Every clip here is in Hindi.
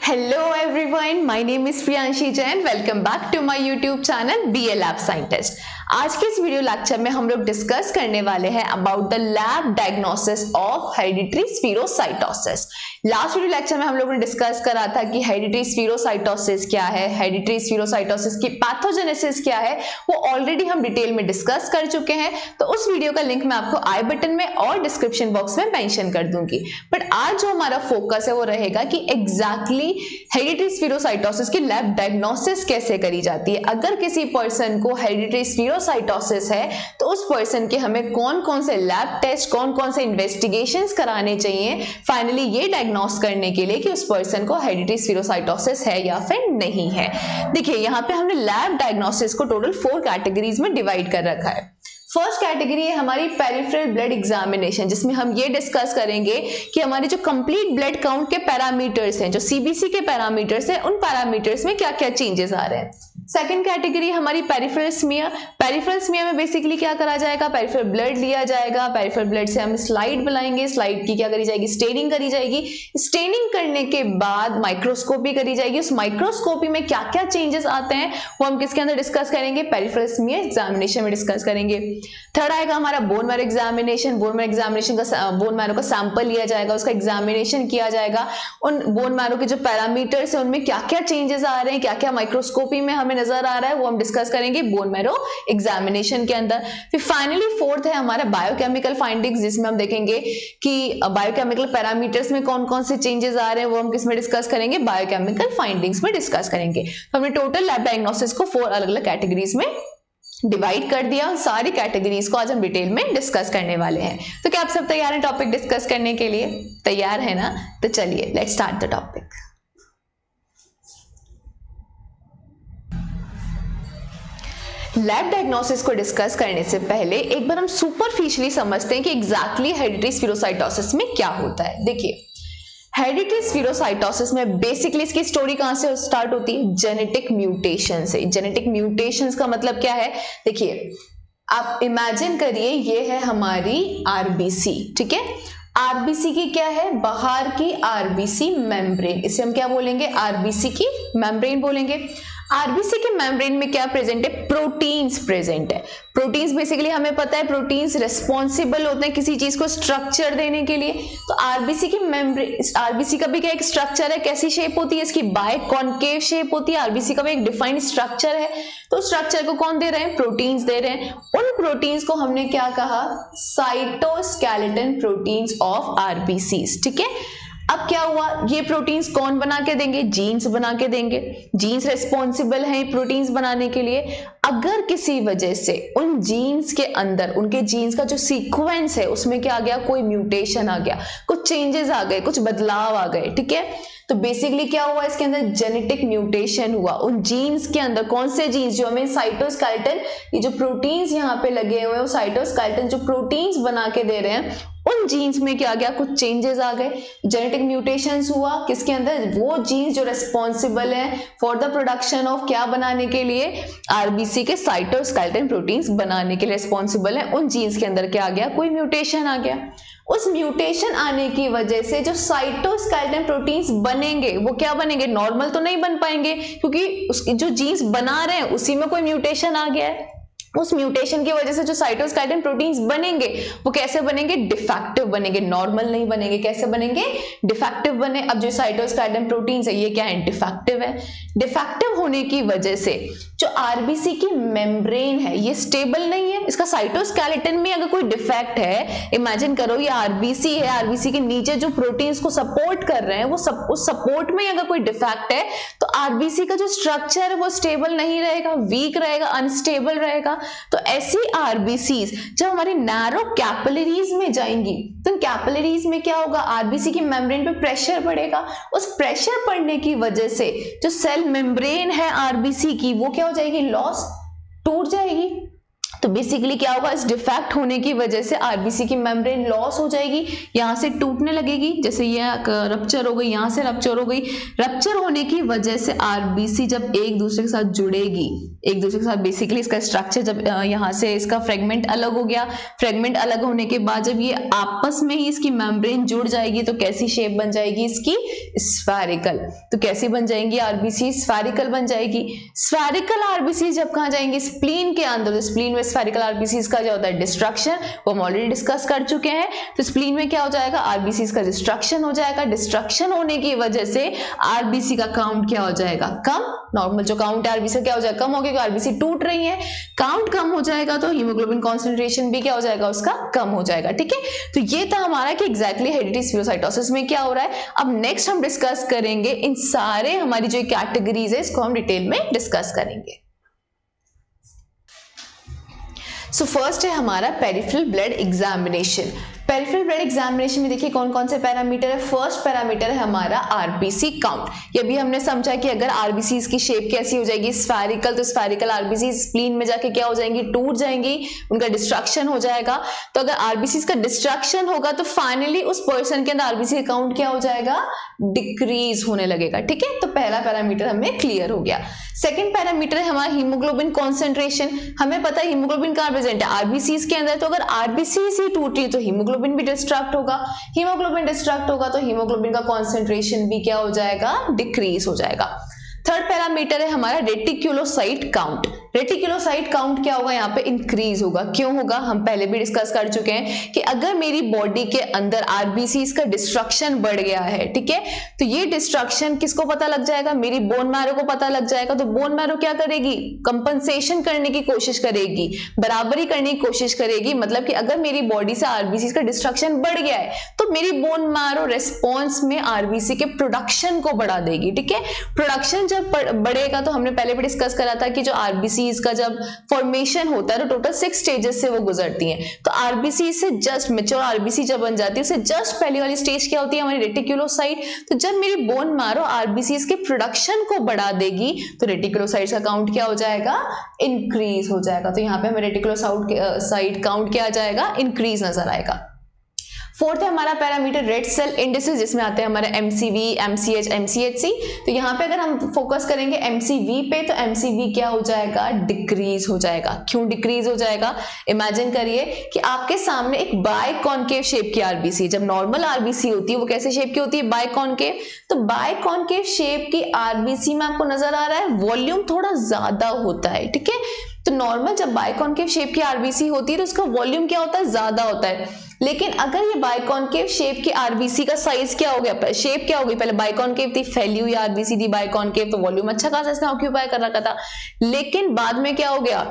Hello everyone, my name is Priyanshi Jain. Welcome back to my YouTube channel BA Lab Scientist. आज के इस वीडियो लेक्चर में हम लोग डिस्कस करने वाले हैं about the lab diagnosis of hereditary spherocytosis. Last video lecture में हम लोगों ने डिस्कस करा था कि हेरिडिटरी स्फीरोसाइटोसिस क्या है, हेरिडिटरी स्फीरोसाइटोसिस की पैथोजेनेसिस क्या है, वो ऑलरेडी हम डिटेल में डिस्कस कर चुके हैं। तो उस वीडियो का लिंक मैं आपको आई बटन में और डिस्क्रिप्शन बॉक्स में मेंशन कर दूंगी। बट आज जो हमारा फोकस है वो रहेगा कि एग्जैक्टली हेरिडिटरी स्फीरोसाइटोसिस की लैब डायग्नोसिस कैसे करी जाती है। अगर किसी पर्सन को हेरिडिटरी स्फीरोसाइटोसिस है तो उस पर्सन के हमें कौन कौन से लैब टेस्ट, कौन कौन से इन्वेस्टिगेशंस कराने चाहिए फाइनली ये डायग्नोस करने के लिए कि उस पर्सन को हेरिडिटरी स्फीरोसाइटोसिस है या फिर नहीं है। देखिए यहाँ पे हमने लैब डायग्नोसिस को टोटल 4 कैटेगरीज में डिवाइड कर रखा है। फर्स्ट कैटेगरी है हमारी पेरिफेरल ब्लड एग्जामिनेशन, जिसमें हम ये डिस्कस करेंगे कि हमारे जो कंप्लीट ब्लड काउंट के पैरामीटर्स हैं, जो सीबीसी के पैरामीटर्स हैं, उन पैरामीटर्स में क्या क्या चेंजेस आ रहे हैं। सेकंड कैटेगरी हमारी पेरिफेरल स्मीयर। पेरिफेरल स्मीयर में बेसिकली क्या करा जाएगा, पेरिफेरल ब्लड लिया जाएगा, पेरिफेरल ब्लड से हम स्लाइड बनाएंगे, स्लाइड की क्या करी जाएगी, स्टेनिंग करी जाएगी। स्टेनिंग करने के बाद माइक्रोस्कोपी करी जाएगी। उस माइक्रोस्कोपी में क्या क्या चेंजेस आते हैं वो हम किसके अंदर डिस्कस करेंगे, पेरिफेरल स्मीयर एग्जामिनेशन में डिस्कस करेंगे। थर्ड आएगा हमारा bone marrow examination. Bone marrow examination का बोन मैरो का सैंपल लिया जाएगा, उसका एग्जामिनेशन किया जाएगा। उन बोन मैरो के जो पैरामीटर्स हैं उनमें क्या क्या चेंजेस आ रहे हैं, क्या क्या माइक्रोस्कोपी में हमें नजर आ रहा है, वो हम डिस्कस करेंगे बोन मैरो एग्जामिनेशन के अंदर। फिर फाइनली फोर्थ है हमारा बायोकेमिकल फाइंडिंग्स, जिसमें हम देखेंगे कि बायोकेमिकल पैरामीटर्स में कौन कौन से चेंजेस आ रहे हैं, वो हम किस में डिस्कस करेंगे, बायोकेमिकल फाइंडिंग्स में डिस्कस करेंगे। तो हमने टोटल लैब डायग्नोसिस को 4 अलग अलग कैटेगरीज में डिवाइड कर दिया। सारी कैटेगरीज को आज हम डिटेल में डिस्कस करने वाले हैं। तो क्या आप सब तैयार हैं टॉपिक डिस्कस करने के लिए? तैयार है ना? तो चलिए let's start the topic. Lab diagnosis को डिस्कस करने से पहले एक बार हम सुपरफिशियली समझते हैं कि एग्जैक्टली हेरिडिटरी स्फीरोसाइटोसिस में क्या होता है। देखिए हेरिडिटरी स्फीरोसाइटोसिस में बेसिकली इसकी स्टोरी कहां से स्टार्ट होती है, जेनेटिक म्यूटेशन से। जेनेटिक म्यूटेशंस का मतलब क्या है, देखिए आप इमेजिन करिए ये है हमारी आरबीसी, ठीक है। आरबीसी की क्या है, बाहर की आरबीसी मेम्ब्रेन, इसे हम क्या बोलेंगे, आरबीसी की मेम्ब्रेन बोलेंगे। आरबीसी के मेम्ब्रेन में क्या प्रेजेंट है, प्रोटीन्स प्रेजेंट है। प्रोटीन्स बेसिकली हमें पता है प्रोटीन्स रिस्पॉन्सिबल होते हैं किसी चीज को स्ट्रक्चर देने के लिए। तो आरबीसी की मेम्ब्रेन, आरबीसी का भी क्या एक स्ट्रक्चर है, कैसी शेप होती है इसकी, बाय कॉन्केव शेप होती है। आरबीसी का भी एक डिफाइंड स्ट्रक्चर है। तो स्ट्रक्चर को कौन दे रहे हैं, प्रोटीन्स दे रहे हैं। उन प्रोटीन्स को हमने क्या कहा, साइटोस्केलेटन प्रोटीन्स ऑफ आरबीसीज, ठीक है। अब क्या हुआ, ये प्रोटीन्स कौन बना के देंगे, जीन्स बना के देंगे। जीन्स रिस्पॉन्सिबल हैं प्रोटीन्स बनाने के लिए। अगर किसी वजह से उन जीन्स के अंदर, उनके जीन्स का जो सीक्वेंस है उसमें क्या आ गया, कोई म्यूटेशन आ गया, कुछ चेंजेस आ गए, कुछ बदलाव आ गए, ठीक है। तो बेसिकली क्या हुआ, इसके अंदर जेनेटिक म्यूटेशन हुआ उन जीन्स के अंदर। कौन से जीन्स, जो हमें साइटोस्केलेटन, ये जो प्रोटीन्स यहाँ पे लगे हुए हैं वो साइटोस्केलेटन जो प्रोटीन्स बना के दे रहे हैं, उन जीन्स में क्या आ गया, कुछ चेंजेस आ गए, जेनेटिक म्यूटेशंस हुआ किसके अंदर, वो जीन्स जो रिस्पॉन्सिबल है फॉर द प्रोडक्शन ऑफ क्या बनाने के लिए, आरबीसी के साइटोस्केलेटन प्रोटीन्स बनाने के लिए रिस्पॉन्सिबल है। उन जीन्स के अंदर क्या आ गया, कोई म्यूटेशन आ गया। उस म्यूटेशन आने की वजह से जो साइटोस्केलेटन प्रोटीन्स बनेंगे वो क्या बनेंगे, नॉर्मल तो नहीं बन पाएंगे, क्योंकि उसकी जो जीन्स बना रहे हैं उसी में कोई म्यूटेशन आ गया है। उस म्यूटेशन की वजह से जो साइटोस्केलेटन प्रोटीन्स बनेंगे वो कैसे बनेंगे, डिफेक्टिव बनेंगे, नॉर्मल नहीं बनेंगे। कैसे बनेंगे, डिफेक्टिव बने। अब जो साइटोस्केलेटन प्रोटीन्स है ये क्या है, डिफेक्टिव है। डिफेक्टिव होने की वजह से जो आरबीसी की मेम्ब्रेन है ये स्टेबल नहीं है। इसका साइटोस्केलेटन में अगर कोई डिफेक्ट है, इमेजिन करो ये आरबीसी है, आरबीसी के नीचे जो प्रोटीन्स को सपोर्ट कर रहे हैं वो उस सपोर्ट में अगर कोई डिफेक्ट है तो आरबीसी का जो स्ट्रक्चर है वो स्टेबल नहीं रहेगा, वीक रहेगा, अनस्टेबल रहेगा। तो ऐसी आरबीसीज जब हमारी नैरो कैपिलरीज में जाएंगी तो कैपिलरीज में क्या होगा, आरबीसी की मेम्ब्रेन पे प्रेशर पड़ेगा। उस प्रेशर पड़ने की वजह से जो सेल मेम्ब्रेन है आरबीसी की वो क्या हो जाएगी, लॉस, टूट जाएगी। तो बेसिकली क्या होगा, इस डिफेक्ट होने की वजह से आरबीसी की मेम्ब्रेन लॉस हो जाएगी, यहाँ से टूटने लगेगी। जैसे ये रप्चर हो गई, यहाँ से रप्चर हो गई। रप्चर होने की वजह से आरबीसी जब एक दूसरे के साथ जुड़ेगी, एक दूसरे के साथ बेसिकली इसका स्ट्रक्चर जब यहाँ से इसका फ्रेगमेंट अलग हो गया, फ्रेगमेंट अलग होने के बाद जब ये आपस में ही इसकी मेम्ब्रेन जुड़ जाएगी तो कैसी शेप बन जाएगी इसकी, स्फेरिकल। तो कैसी बन जाएंगी आरबीसी, स्फेरिकल बन जाएगी। स्फेरिकल आरबीसी जब कहाँ जाएंगी, स्प्लीन के अंदर। स्प्लीन में स्फेरिकल आरबीसी का जो होता है डिस्ट्रक्शन, वो हम ऑलरेडी डिस्कस कर चुके हैं। तो स्प्लीन में क्या हो जाएगा, आरबीसी का डिस्ट्रक्शन हो जाएगा। डिस्ट्रक्शन होने की वजह से आरबीसी का काउंट क्या हो जाएगा, कम। नॉर्मल जो काउंट है आरबीसी क्या हो जाएगा, कम हो गया, आरबीसी टूट रही है। काउंट कम हो जाएगा तो हीमोग्लोबिन कॉन्सेंट्रेशन भी क्या हो जाएगा, उसका कम हो जाएगा। ठीक है, तो ये था हमारा कि एग्जैक्टली हेरिडिटरी स्फीरोसाइटोसिस में क्या हो रहा है। अब नेक्स्ट हम डिस्कस करेंगे इन सारे हमारी जो कैटेगरीज है इसको हम डिटेल में डिस्कस करेंगे। सो फर्स्ट है हमारा peripheral blood examination. Peripheral blood examination में देखिए कौन कौन से पैरामीटर है। फर्स्ट पैरामीटर है हमारा आरबीसी काउंट। ये भी हमने समझा कि अगर आरबीसी की शेप कैसी हो जाएगी, स्फेरिकल, तो स्फेरिकल आरबीसी स्प्लीन में जाके क्या हो जाएंगी, टूट जाएंगी, उनका डिस्ट्रक्शन हो जाएगा। तो अगर आरबीसी का डिस्ट्रक्शन होगा तो फाइनली उस पर्सन के अंदर आरबीसी काउंट क्या हो जाएगा, डिक्रीज होने लगेगा। ठीक है, तो पहला पैरामीटर हमें क्लियर हो गया। सेकेंड पैरामीटर है हमारा हीमोग्लोबिन कॉन्सेंट्रेशन। हमें पता है हीमोग्लोबिन कहाँ प्रेजेंट है, आरबीसी के अंदर। तो अगर आरबीसी ही टूट रही तो हीमोग्लोबिन भी डिस्ट्रक्ट होगा। हीमोग्लोबिन डिस्ट्रक्ट होगा तो हीमोग्लोबिन का कॉन्सेंट्रेशन भी क्या हो जाएगा, डिक्रीज हो जाएगा। थर्ड पैरामीटर है हमारा रेटिक्युलोसाइट काउंट। रेटिक्युलोसाइट काउंट क्या होगा, यहाँ पे इंक्रीज होगा। क्यों होगा, हम पहले भी डिस्कस कर चुके हैं कि अगर मेरी बॉडी के अंदर आरबीसी का डिस्ट्रक्शन बढ़ गया है, ठीक है, तो ये डिस्ट्रक्शन किसको पता लग जाएगा, मेरी बोन मैरो को पता लग जाएगा। तो बोन मैरो क्या करेगी, कंपनसेशन करने की कोशिश करेगी, बराबरी करने की कोशिश करेगी। मतलब कि अगर मेरी बॉडी से आरबीसी का डिस्ट्रक्शन बढ़ गया है तो मेरी बोन मैरो रेस्पॉन्स में आरबीसी के प्रोडक्शन को बढ़ा देगी। ठीक है, प्रोडक्शन जब बढ़ेगा तो हमने पहले भी डिस्कस करा था कि जो आरबीसी का जब फॉर्मेशन होता है तो टोटल 6 स्टेजेस से वो गुजरती हैं। तो आरबीसी से जस्ट मैच्योर आरबीसी जब बन जाती है उससे जस्ट पहली वाली स्टेज क्या होती है, हमारी रेटिक्युलोसाइट। तो जब मेरी बोन मैरो आरबीसी के प्रोडक्शन को बढ़ा देगी तो रेटिक्युलोसाइट्स का काउंट क्या हो जाएगा, इंक्रीज हो जाएगा। तो यहाँ पे हमें रेटिक्युलोसाइट काउंट क्या आ जाएगा, इंक्रीज नजर आएगा। फोर्थ है हमारा पैरामीटर रेड सेल इंडिसेस, जिसमें आते हैं हमारे एमसीवी, एमसीएच, एमसीएचसी। तो यहाँ पे अगर हम फोकस करेंगे एमसीवी पे तो एमसीवी क्या हो जाएगा, डिक्रीज हो जाएगा। क्यों डिक्रीज हो जाएगा, इमेजिन करिए कि आपके सामने एक बाइकॉन्केव शेप की आरबीसी, जब नॉर्मल आरबीसी होती है वो कैसे शेप की होती है, बाइकॉन्केव। तो बाइकॉन्केव शेप की आरबीसी में आपको नजर आ रहा है वॉल्यूम थोड़ा ज्यादा होता है। ठीक है, तो नॉर्मल जब बाइकॉन्केव शेप की आरबीसी होती है तो उसका वॉल्यूम क्या होता है, ज्यादा होता है। लेकिन अगर ये बाइकॉन्केव शेप की आरबीसी का साइज क्या हो गया, शेप क्या हो गई, पहले बाइकॉन्केव थी, फैली हुई आरबीसी थी बाइकॉन्केव, तो वॉल्यूम अच्छा खासा इसने ऑक्यूपाई कर रखा था। लेकिन बाद में क्या हो गया,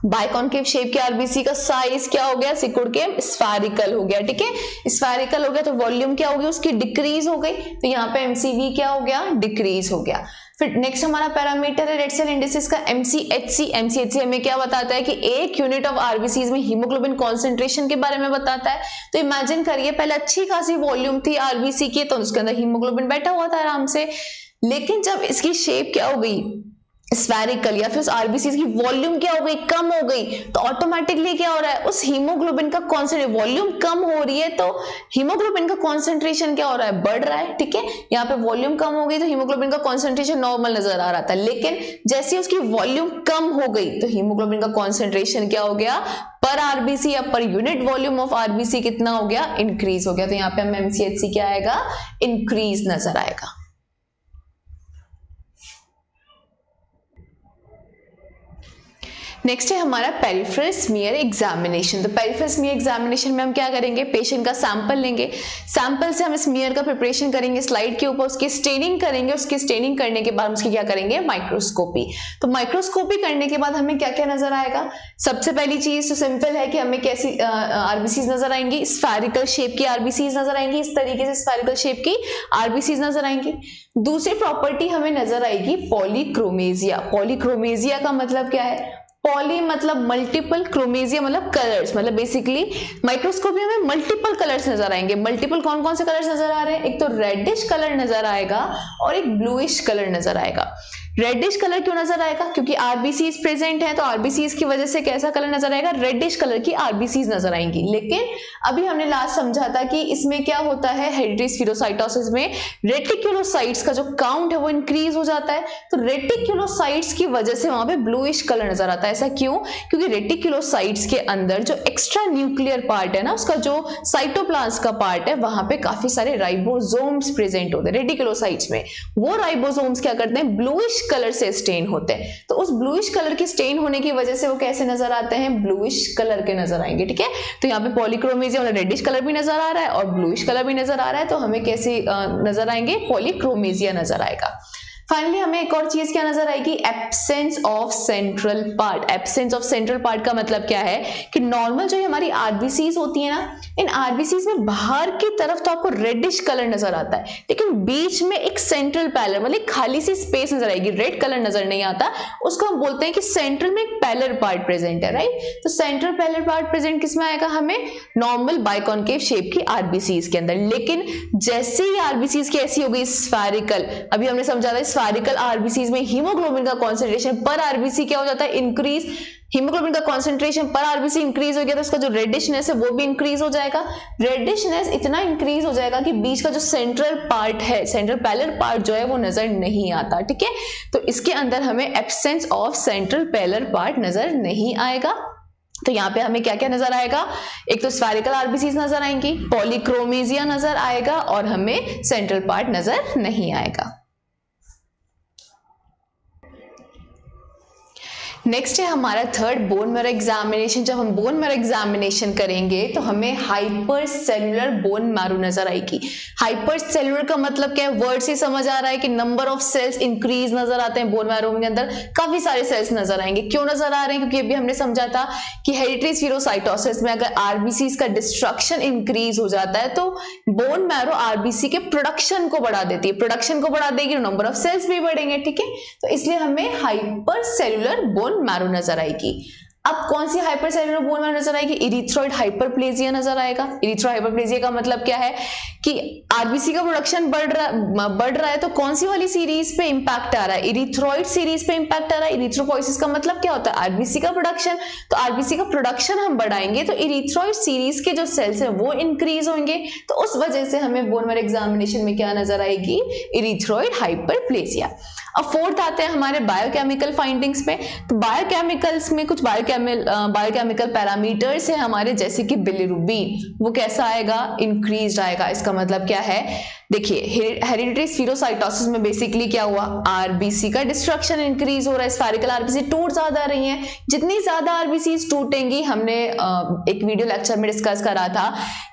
बाइकॉन्केव शेप की आरबीसी का साइज क्या हो गया, सिकुड़ के स्फेरिकल हो गया। ठीक है, स्फेरिकल हो गया तो वॉल्यूम क्या हो गई, उसकी डिक्रीज हो गई। तो यहाँ पे एमसीवी क्या हो गया, डिक्रीज हो गया। फिर नेक्स्ट हमारा पैरामीटर है रेड सेल इंडिसेस का एमसीएचसी। एमसीएचसी हमें क्या बताता है कि एक यूनिट ऑफ आरबीसीज में हीमोग्लोबिन कॉन्सेंट्रेशन के बारे में बताता है। तो इमेजिन करिए पहले अच्छी खासी वॉल्यूम थी आरबीसी की तो उसके अंदर हीमोग्लोबिन बैठा हुआ था आराम से। लेकिन जब इसकी शेप क्या हो गई, स्फेरिकल, या फिर उस आरबीसी की वॉल्यूम क्या हो गई, कम हो गई, तो ऑटोमेटिकली क्या हो रहा है, उस हीमोग्लोबिन का कॉन्सेंट्रेशन, वॉल्यूम कम हो रही है तो हीमोग्लोबिन का कॉन्सेंट्रेशन क्या हो रहा है, बढ़ रहा है। ठीक है, यहाँ पे वॉल्यूम कम हो गई तो हीमोग्लोबिन का कॉन्सेंट्रेशन नॉर्मल नजर आ रहा था। लेकिन जैसे उसकी वॉल्यूम कम हो गई तो हीमोग्लोबिन का कॉन्सेंट्रेशन क्या हो गया, पर आरबीसी या per unit volume of RBC कितना हो गया, इंक्रीज हो गया। तो यहाँ पे हमें एमसीएचसी क्या आएगा, इंक्रीज नजर आएगा। नेक्स्ट है हमारा पेरिफेरल स्मीयर एग्जामिनेशन। तो पेरिफेरल स्मीयर एग्जामिनेशन में हम क्या करेंगे, पेशेंट का सैंपल लेंगे, सैंपल से हम स्मीयर का प्रिपरेशन करेंगे स्लाइड के ऊपर, उसकी स्टेनिंग करेंगे, उसकी स्टेनिंग करने के बाद उसकी क्या करेंगे, माइक्रोस्कोपी। तो माइक्रोस्कोपी करने के बाद हमें क्या क्या नजर आएगा, सबसे पहली चीज तो सिंपल है कि हमें कैसी आरबीसीज नजर आएंगी, स्फेरिकल शेप की आरबीसीज नजर आएंगी, इस तरीके से स्फेरिकल शेप की आरबीसीज नजर आएंगी। दूसरी प्रॉपर्टी हमें नजर आएगी पॉलीक्रोमेजिया। पॉलीक्रोमेजिया का मतलब क्या है, पॉली मतलब मल्टीपल, क्रोमेजिया मतलब कलर्स, मतलब बेसिकली माइक्रोस्कोप में हमें मल्टीपल कलर्स नजर आएंगे। मल्टीपल कौन कौन से कलर्स नजर आ रहे हैं? एक तो रेडिश कलर नजर आएगा और एक ब्लूइश कलर नजर आएगा। रेडिश कलर क्यों नजर आएगा? क्योंकि आरबीसीज प्रेजेंट है, तो आरबीसीज की वजह से कैसा कलर नजर आएगा? रेडिश कलर की आरबीसीज नजर आएंगी। लेकिन अभी हमने लास्ट समझा था कि इसमें क्या होता है, हेरिडिटरी स्फीरोसाइटोसिस में रेटिक्युलोसाइट्स का जो काउंट है वो इंक्रीज हो जाता है। तो रेटिक्युलोसाइट्स की वजह से वहां पे ब्लूइश कलर नजर आता है। ऐसा क्यों? क्योंकि रेटिक्युलोसाइट्स के अंदर जो एक्स्ट्रा न्यूक्लियर पार्ट है ना, उसका जो साइटोप्लाज्म का पार्ट है, वहां पे काफी सारे राइबोसोम्स प्रेजेंट होते हैं रेटिक्युलोसाइट्स में। वो राइबोसोम्स क्या करते हैं? ब्लूइश कलर से स्टेन होते हैं। तो उस ब्लूइश कलर की स्टेन होने की वजह से वो कैसे नजर आते हैं? ब्लूइश कलर के नजर आएंगे। ठीक है, तो यहाँ पे पॉलीक्रोमेजिया मतलब रेडिश कलर भी नजर आ रहा है और ब्लूइश कलर भी नजर आ रहा है, तो हमें कैसे नजर आएंगे? पॉलीक्रोमेजिया नजर आएगा। फाइनली हमें एक और चीज क्या नजर आएगी? Absence of central part. Absence of central part का मतलब क्या है कि नॉर्मल जो हमारी आरबीसीज होती है ना, इन आरबीसीज में बाहर की तरफ तो आपको रेडिश कलर नजर आता है, लेकिन बीच में एक सेंट्रल पैलर मतलब खाली सी स्पेस नजर आएगी, रेड कलर नजर नहीं आता, उसको हम बोलते हैं कि सेंट्रल में एक पैलर पार्ट प्रेजेंट है, राइट। तो सेंट्रल पैलर पार्ट प्रेजेंट किसमें आएगा? हमें नॉर्मल बाइकॉनकेव शेप की आरबीसीज के अंदर। लेकिन जैसे ही आरबीसीज की ऐसी हो गई स्फेरिकल, अभी हमने समझा था स्फेरिकल आरबीसीज में हीमोग्लोबिन का कॉन्सेंट्रेशन पर आरबीसी क्या हो जाता है? इंक्रीज। हीमोग्लोबिन का कॉन्सेंट्रेशन पर आरबीसी इंक्रीज हो गया तो उसका जो रेडिशनेस है वो भी इंक्रीज हो जाएगा। रेडिशनेस इतना इंक्रीज हो जाएगा कि बीच का जो सेंट्रल पार्ट है, सेंट्रल पैलर पार्ट जो है वो नजर नहीं आता। ठीक है, तो इसके अंदर हमें absence of central pallor part नजर नहीं आएगा। तो यहाँ पे हमें क्या क्या नजर आएगा? एक तो स्फेरिकल आरबीसीज नजर आएंगी, पॉलीक्रोमेजिया नजर आएगा और हमें सेंट्रल पार्ट नजर नहीं आएगा। नेक्स्ट है हमारा थर्ड बोन मैरो एग्जामिनेशन। जब हम बोन मैरो एग्जामिनेशन करेंगे तो हमें हाइपर सेलुलर बोन मैरो नजर आएगी। हाइपर सेलुलर का मतलब क्या है? वर्ड से समझ आ रहा है कि नंबर ऑफ सेल्स इंक्रीज नजर आते हैं बोन मैरो के अंदर, काफी सारे सेल्स नजर आएंगे। क्यों नजर आ रहे हैं? क्योंकि अभी हमने समझा था कि हेरिडिटरी स्फीरोसाइटोसिस में अगर आरबीसी का डिस्ट्रक्शन इंक्रीज हो जाता है तो बोन मैरो आरबीसी के प्रोडक्शन को बढ़ा देती है। प्रोडक्शन को बढ़ा देगी, नंबर ऑफ सेल्स भी बढ़ेंगे। ठीक है, तो इसलिए हमें हाइपर सेलुलर बोन मैरो नजर आएगी। अब कौन सी हाइपर सेलुलर बोन मैरो नजर आएगी? इरिथ्रोइड हाइपरप्लेजिया नजर आएगा। इरिथ्रोइड हाइपरप्लेजिया का मतलब क्या है कि आरबीसी का प्रोडक्शन बढ़ रहा है तो कौन सी वाली सीरीज पे इंपैक्ट आ रहा है? इरिथ्रोइड सीरीज पे इंपैक्ट आ रहा है। इरिथ्रोपोइसिस का मतलब क्या होता है? आरबीसी का प्रोडक्शन। तो आरबीसी का प्रोडक्शन हम बढ़ाएंगे तो इरिथ्रोइड सीरीज के जो सेल्स हैं वो इंक्रीज होंगे, तो उस वजह से हमें बोन मैरो एग्जामिनेशन में क्या नजर आएगी? इरिथ्रोइड हाइपरप्लेजिया। अब फोर्थ आते हैं हमारे बायोकेमिकल फाइंडिंग्स में। तो बायोकेमिकल्स में कुछ बायोकेमिकल पैरामीटर्स है हमारे, जैसे कि बिलिरुबिन, वो कैसा आएगा? इंक्रीज्ड आएगा। इसका मतलब क्या है? देखिए, हेरिडिटरी स्फीरोसाइटोसिस में बेसिकली क्या हुआ? आरबीसी का डिस्ट्रक्शन इंक्रीज हो रहा है, स्फेरिकल आरबीसी टूट ज्यादा रही हैं। जितनी ज्यादा आरबीसी टूटेंगी, हमने एक वीडियो लेक्चर में डिस्कस करा था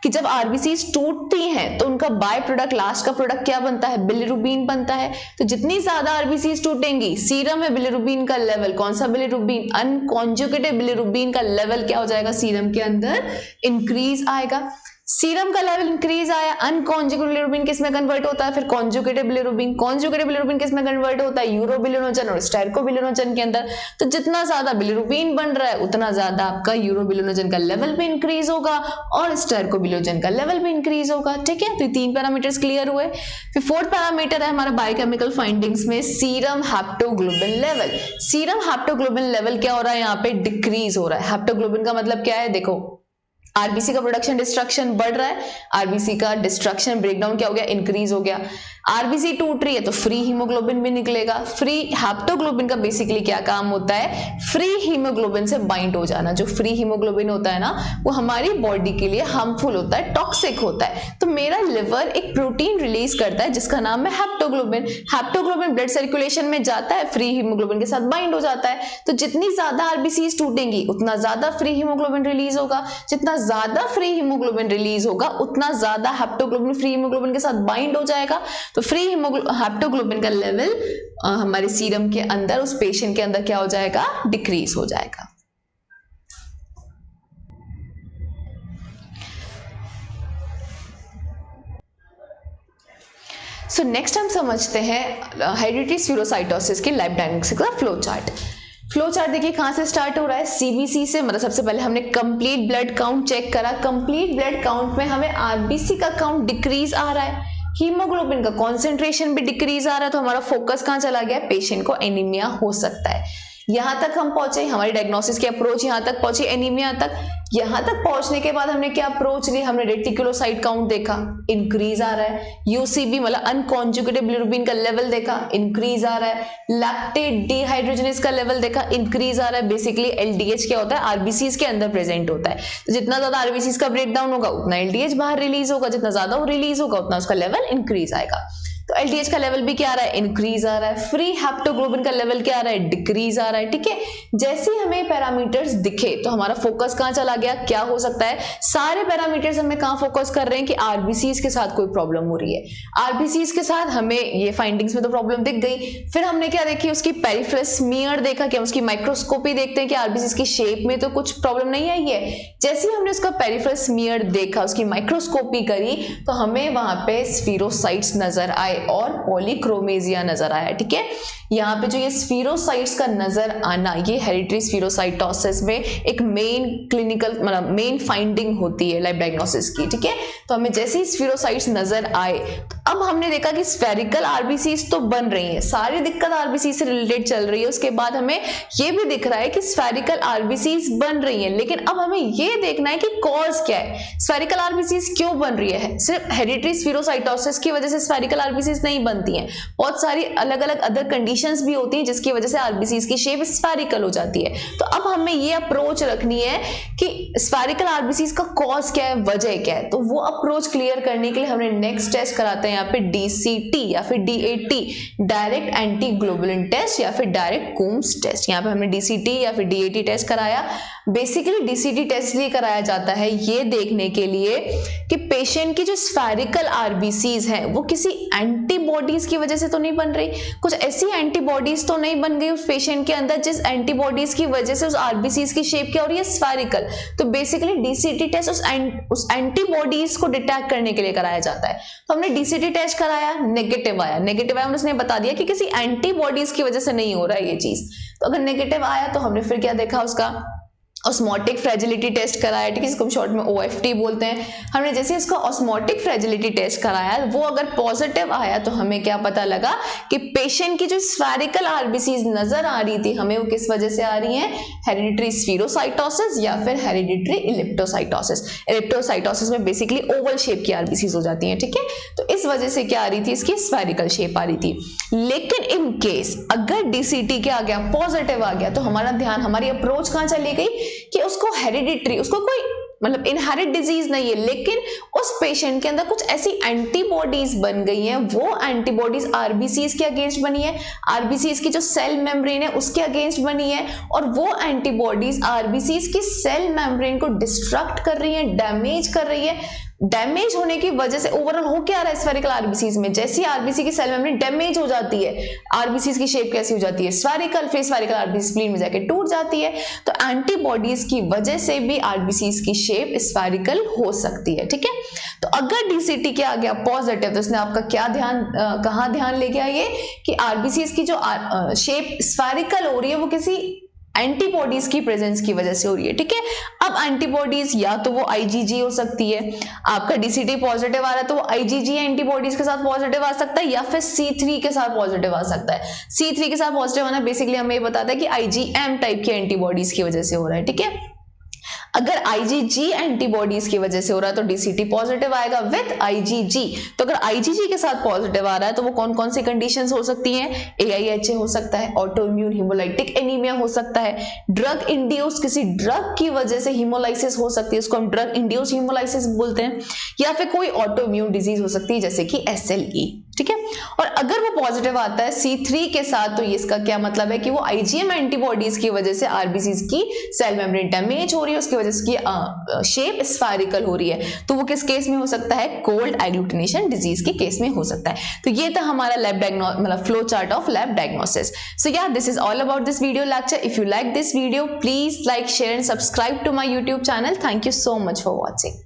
कि जब आरबीसी टूटती हैं तो उनका बाय प्रोडक्ट, लास्ट का प्रोडक्ट क्या बनता है? बिलिरुबिन बनता है। तो जितनी ज्यादा आरबीसी टूटेंगी, सीरम में बिलिरुबिन का लेवल, कौन सा बिलिरुबिन? अनकॉन्जुगेटेड बिलिरुबिन का लेवल क्या हो जाएगा? सीरम के अंदर इंक्रीज आएगा। सीरम का लेवल इंक्रीज आया, अनकॉन्जुगेटेड बिलिरुबिन किस में कन्वर्ट होता है? फिर कॉन्जुगेटेड बिलिरुबिन। कॉन्जुगेटेड बिलिरुबिन किस में कन्वर्ट होता है? यूरोबिलिनोजन और स्टेरकोबिलिनोजन के अंदर। तो जितना ज्यादा बिलिरुबिन बन रहा है उतना ज्यादा आपका यूरोबिलिनोजन का लेवल भी इंक्रीज होगा और स्टेरकोबिलिनोजन का लेवल भी इंक्रीज होगा। ठीक है, तो ये तीन पैरामीटर्स क्लियर हुए। फिर फोर्थ पैरामीटर है हमारा बायोकेमिकल फाइंडिंग्स में serum haptoglobin level. Serum haptoglobin level क्या हो रहा है? यहाँ पे डिक्रीज हो रहा है। हैप्टोग्लोबिन का मतलब क्या है? देखो, आरबीसी का प्रोडक्शन डिस्ट्रक्शन बढ़ रहा है, आरबीसी का डिस्ट्रक्शन ब्रेकडाउन क्या हो गया? इंक्रीज हो गया। आरबीसी टूट रही है तो फ्री हीमोग्लोबिन भी निकलेगा। फ्री हैप्टोग्लोबिन का बेसिकली क्या काम होता है? फ्री हीमोग्लोबिन से बाइंड हो जाना। जो फ्री हीमोग्लोबिन होता है ना, वो हमारी बॉडी के लिए हार्मफुल होता है, टॉक्सिक होता है। तो मेरा लिवर एक प्रोटीन रिलीज करता है जिसका नाम है हैप्टोग्लोबिन। हैप्टोग्लोबिन ब्लड सर्कुलेशन में जाता है, फ्री हीमोग्लोबिन के साथ बाइंड हो जाता है। तो जितनी ज्यादा आरबीसी टूटेंगी उतना ज्यादा फ्री हीमोग्लोबिन रिलीज होगा। जितना ज्यादा फ्री हीमोग्लोबिन रिलीज होगा उतना ज्यादा हैप्टोग्लोबिन फ्री हीमोग्लोबिन के साथ बाइंड हो जाएगा। तो फ्री हैप्टोग्लोबिन का लेवल हमारे सीरम के अंदर, उस पेशेंट के अंदर क्या हो जाएगा? डिक्रीज हो जाएगा। सो नेक्स्ट हम समझते हैं हेरिडिटरी स्फीरोसाइटोसिस की लाइफ डायनेमिक्स का फ्लो चार्ट। फ्लो चार्ट देखिए कहां से स्टार्ट हो रहा है, सीबीसी से, मतलब सबसे पहले हमने कंप्लीट ब्लड काउंट चेक करा। कंप्लीट ब्लड काउंट में हमें आरबीसी का काउंट डिक्रीज आ रहा है, हीमोग्लोबिन का कॉन्सेंट्रेशन भी डिक्रीज आ रहा है, तो हमारा फोकस कहां चला गया, पेशेंट को एनीमिया हो सकता है। यहां तक हम पहुंचे, हमारी डायग्नोसिस की अप्रोच यहां तक पहुंची, एनीमिया तक। यहां तक पहुंचने के बाद हमने क्या अप्रोच ली, हमने रेटिकुलोसाइट काउंट देखा, इंक्रीज आ रहा है। यूसीबी मतलब अनकॉन्जुगेटेड बिलिरुबिन का लेवल देखा, इंक्रीज आ रहा है। लैक्टेट डिहाइड्रोजनेज का लेवल देखा, इंक्रीज आ रहा है। बेसिकली एलडीएच क्या होता है, आरबीसीज के अंदर प्रेजेंट होता है, तो जितना ज्यादा आरबीसीज का ब्रेकडाउन होगा उतना एलडीएच बाहर रिलीज होगा, जितना ज्यादा वो रिलीज होगा उतना उसका लेवल इंक्रीज आएगा। तो एलडीएच का लेवल भी क्या आ रहा है, इंक्रीज आ रहा है। फ्री हेप्टोग्लोबिन का लेवल क्या आ रहा है, डिक्रीज आ रहा है। ठीक है, जैसे हमें पैरामीटर्स दिखे तो हमारा फोकस कहां चला गया, क्या हो सकता है, सारे पैरामीटर्स हमें कहां फोकस कर रहे हैं कि आरबीसीज के साथ कोई प्रॉब्लम हो रही है। आरबीसीज के साथ हमें ये फाइंडिंग्स में तो प्रॉब्लम दिख गई, फिर हमने क्या देखी, उसकी पेरिफेरल स्मीयर देखा, कि हम उसकी माइक्रोस्कोपी देखते हैं कि आरबीसीज की शेप में तो कुछ प्रॉब्लम नहीं आई है। जैसे ही हमने उसका पेरिफेरल स्मीयर देखा, उसकी माइक्रोस्कोपी करी, तो हमें वहां पे स्फीरोसाइट्स नजर आए और पॉलीक्रोमेजिया नजर आया। ठीक है, यहाँ पे जो ये स्फीरोसाइट्स का नजर आना, ये हेरिडिटरी स्फीरोसाइटोसिस में एक मेन क्लिनिकल मतलब मेन फाइंडिंग होती है लैब डायग्नोसिस की। ठीक है, तो हमें जैसे ही स्फीरोसाइट्स नजर आए, तो अब हमने देखा कि स्फेरिकल आरबीसीज तो बन रही है, सारी दिक्कत आरबीसी से रिलेटेड चल रही है। उसके बाद हमें ये भी दिख रहा है कि स्फेरिकल आरबीसीज बन रही है, लेकिन अब हमें ये देखना है कि कॉज क्या है, स्फेरिकल आरबीसीज क्यों बन रही है। सिर्फ हेरिडिटरी स्फीरोसाइटोसिस की वजह से स्फेरिकल आरबीसीज नहीं बनती हैं, बहुत सारी अलग अलग अदर कंडीशंस भी होती हैं जिसकी वजह से आरबीसीज की शेप स्फेरिकल हो जाती है। तो अब हमें ये अप्रोच रखनी है कि स्फेरिकल आरबीसीज का कॉज क्या है, वजह क्या है। तो वो अप्रोच क्लियर करने के लिए हमने नेक्स्ट टेस्ट कराते हैं यहाँ पे डीसीटी या फिर DAT, direct antiglobulin test या फिर डायरेक्ट कूम्स टेस्ट। यहाँ पे हमने डीसीटी या फिर डीएटी टेस्ट कराया। बेसिकली डीसीटी टेस्ट लिए कराया जाता है ये देखने के लिए कि पेशेंट की जो स्फेरिकल आरबीसीज हैं वो किसी एंटीबॉडीज की वजह से तो नहीं बन रही, कुछ ऐसी एंटीबॉडीज तो नहीं बन गई उस पेशेंट के अंदर जिस एंटीबॉडीज की वजह से उस आरबीसीज की शेप क्या हो रही है, स्फेरिकल। तो बेसिकली डीसीटी टेस्ट उस एंटीबॉडीज को डिटेक्ट करने के लिए कराया जाता है। तो हमने डीसीटी टेस्ट कराया, नेगेटिव आया। नेगेटिव आया उसने बता दिया कि किसी एंटीबॉडीज की वजह से नहीं हो रहा है ये चीज। तो अगर नेगेटिव आया तो हमने फिर क्या देखा, उसका ऑस्मोटिक फ्रेजिलिटी टेस्ट कराया। ठीक है, इसको हम शॉर्ट में ओएफटी बोलते हैं। हमने जैसे इसका ऑस्मोटिक फ्रेजिलिटी टेस्ट कराया, वो अगर पॉजिटिव आया तो हमें क्या पता लगा कि पेशेंट की जो स्फेरिकल आरबीसीज नजर आ रही थी हमें, वो किस वजह से आ रही हैं, हेरिडिटरी स्फीरोसाइटोसिस या फिर हेरिडिटरी इलिप्टोसाइटोसिस। इलिप्टोसाइटोसिस में बेसिकली ओवल शेप की आरबीसीज हो जाती हैं। ठीक है, तो इस वजह से क्या आ रही थी, इसकी स्फेरिकल शेप आ रही थी। लेकिन इन केस अगर डीसीटी क्या आ गया, पॉजिटिव आ गया, तो हमारा ध्यान, हमारी अप्रोच कहां चली गई कि उसको हेरिडिटरी, उसको कोई मतलब इनहेरिट डिजीज नहीं है, लेकिन उस पेशेंट के अंदर कुछ ऐसी एंटीबॉडीज बन गई हैं, वो एंटीबॉडीज आरबीसीज के अगेंस्ट बनी है, आरबीसीज की जो सेल मेम्ब्रेन है उसके अगेंस्ट बनी है, और वो एंटीबॉडीज आरबीसीज की सेल मेम्ब्रेन को डिस्ट्रक्ट कर रही है, डैमेज कर रही है। डैमेज होने की वजह से ओवरऑल हो क्या रहा है स्फेरिकल आरबीसीज में, जैसी आरबीसी की सेल मेम्ब्रेन डैमेज हो जाती है, आरबीसीज की शेप कैसी हो जाती है, स्फेरिकल, फिर स्फेरिकल आरबीसी स्प्लीन में जाके टूट जाती है। तो एंटीबॉडीज की वजह से भी आरबीसीज की शेप स्फेरिकल हो सकती है। ठीक है, तो अगर डीसीटी क्या आ गया पॉजिटिव, तो इसने आपका क्या ध्यान कहां ध्यान ले गया, ये कि आरबीसीज की जो शेप स्फेरिकल हो रही है वो किसी एंटीबॉडीज की प्रेजेंस की वजह से हो रही है। ठीक है, अब एंटीबॉडीज या तो वो आईजीजी हो सकती है, आपका डीसीटी पॉजिटिव आ रहा है तो वो आईजीजी एंटीबॉडीज के साथ पॉजिटिव आ सकता है, या फिर C3 के साथ पॉजिटिव आ सकता है। C3 के साथ पॉजिटिव आना बेसिकली हमें ये बताता है कि आईजीएम टाइप की एंटीबॉडीज की वजह से हो रहा है। ठीक है, अगर आईजीजी एंटीबॉडीज की वजह से हो रहा है तो डीसीटी पॉजिटिव आएगा विद आईजीजी। तो अगर आईजीजी के साथ पॉजिटिव आ रहा है तो वो कौन कौन सी कंडीशंस हो सकती हैं, एआईएचए हो सकता है, ऑटो इम्यून हिमोलाइटिक एनीमिया हो सकता है, ड्रग इंड्यूस किसी ड्रग की वजह से हिमोलाइसिस हो सकती है, उसको हम ड्रग इंड्यूस हिमोलाइसिस बोलते हैं, या फिर कोई ऑटो इम्यून डिजीज हो सकती है जैसे कि SLE। ठीक है, और अगर वो पॉजिटिव आता है C3 के साथ तो ये इसका क्या मतलब है कि वो आईजीएम एंटीबॉडीज की वजह से आरबीसीज की सेल मेम्ब्रेन डैमेज हो रही है, उसकी वजह से शेप स्फेरिकल हो रही है। तो वो किस केस में हो सकता है, कोल्ड एग्लूटिनेशन डिजीज के केस में हो सकता है। तो ये था हमारा लैब मतलब flow chart of lab diagnosis. So yeah this is all about this video lecture. If you like this video please like, share and subscribe to my YouTube channel. Thank you so much for watching.